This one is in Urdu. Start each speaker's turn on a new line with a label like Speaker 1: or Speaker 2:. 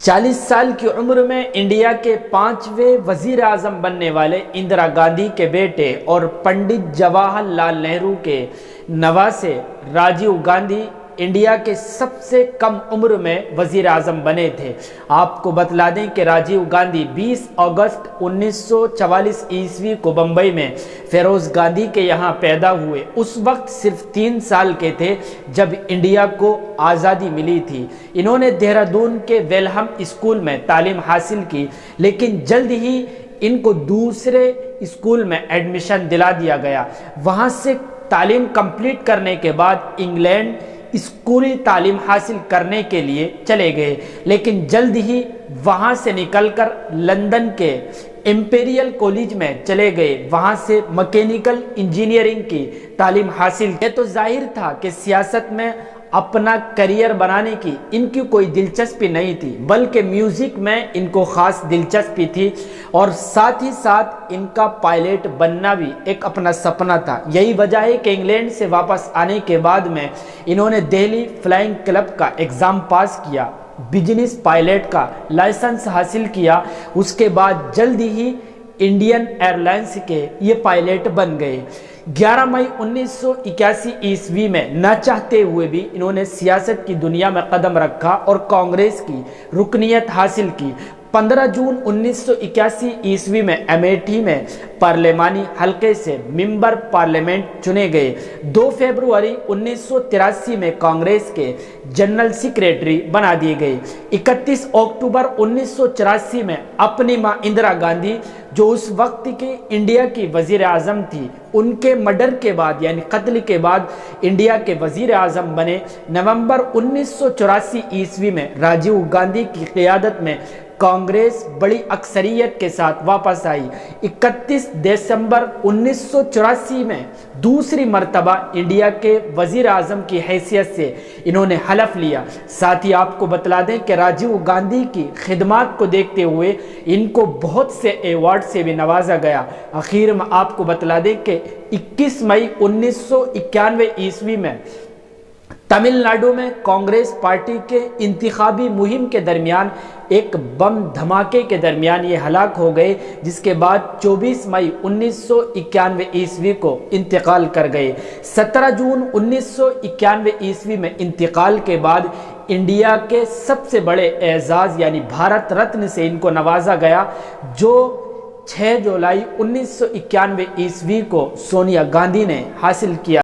Speaker 1: 40 سال کی عمر میں انڈیا کے 5ویں وزیر اعظم بننے والے اندرا گاندھی کے بیٹے اور پنڈت جواہر لال نہرو کے نواسے راجیو گاندھی انڈیا کے سب سے کم عمر میں وزیر اعظم بنے تھے۔ آپ کو بتلا دیں کہ راجیو گاندھی 20 اگست 1944 عیسوی کو بمبئی میں فیروز گاندھی کے یہاں پیدا ہوئے۔ اس وقت صرف 3 سال کے تھے جب انڈیا کو آزادی ملی تھی۔ انہوں نے دہرادون کے ویلہم اسکول میں تعلیم حاصل کی، لیکن جلد ہی ان کو دوسرے اسکول میں ایڈمیشن دلا دیا گیا۔ وہاں سے تعلیم کمپلیٹ کرنے کے بعد انگلینڈ اسکولی تعلیم حاصل کرنے کے لیے چلے گئے، لیکن جلد ہی وہاں سے نکل کر لندن کے امپیریل کالج میں چلے گئے۔ وہاں سے مکینیکل انجینئرنگ کی تعلیم حاصل کی۔ یہ تو ظاہر تھا کہ سیاست میں اپنا کریئر بنانے کی ان کی کوئی دلچسپی نہیں تھی، بلکہ میوزک میں ان کو خاص دلچسپی تھی، اور ساتھ ہی ساتھ ان کا پائلٹ بننا بھی ایک اپنا سپنا تھا۔ یہی وجہ ہے کہ انگلینڈ سے واپس آنے کے بعد میں انہوں نے دہلی فلائنگ کلب کا ایگزام پاس کیا، بزنس پائلٹ کا لائسنس حاصل کیا۔ اس کے بعد جلد ہی انڈین ایئر لائنز کے یہ پائلٹ بن گئے۔ 11 مئی 1981 عیسوی میں نہ چاہتے ہوئے بھی انہوں نے سیاست کی دنیا میں قدم رکھا اور کانگریس کی رکنیت حاصل کی۔ 15 جون 1981 عیسوی میں امیٹھی میں پارلیمانی حلقے سے ممبر پارلیمنٹ چنے گئے۔ 2 فروری 1983 میں کانگریس کے جنرل سیکریٹری بنا دیے گئے۔ 31 اکتوبر 1984 میں اپنی ماں اندرا گاندھی، جو اس وقت کی انڈیا کی وزیر اعظم تھی، ان کے مرڈر کے بعد یعنی قتل کے بعد انڈیا کے وزیر اعظم بنے۔ نومبر 1984 عیسوی میں راجیو گاندھی کی قیادت میں کانگریس بڑی اکثریت کے ساتھ واپس آئی۔ 31 دسمبر 1984 میں دوسری مرتبہ انڈیا کے وزیر اعظم کی حیثیت سے انہوں نے حلف لیا۔ ساتھ ہی آپ کو بتلا دیں کہ راجیو گاندھی کی خدمات کو دیکھتے ہوئے ان کو بہت سے ایوارڈ سے بھی نوازا گیا۔ آخر میں آپ کو بتلا دیں کہ 21 مئی 1991 عیسوی میں تمل ناڈو میں کانگریس پارٹی کے انتخابی مہم کے درمیان ایک بم دھماکے کے درمیان یہ ہلاک ہو گئے، جس کے بعد 24 مئی 1991 عیسوی کو انتقال کر گئے۔ 17 جون 1991 عیسوی میں انتقال کے بعد انڈیا کے سب سے بڑے اعزاز یعنی بھارت رتن سے ان کو نوازا گیا، جو 6 جولائی 1991 عیسوی کو سونیا گاندھی نے حاصل کیا۔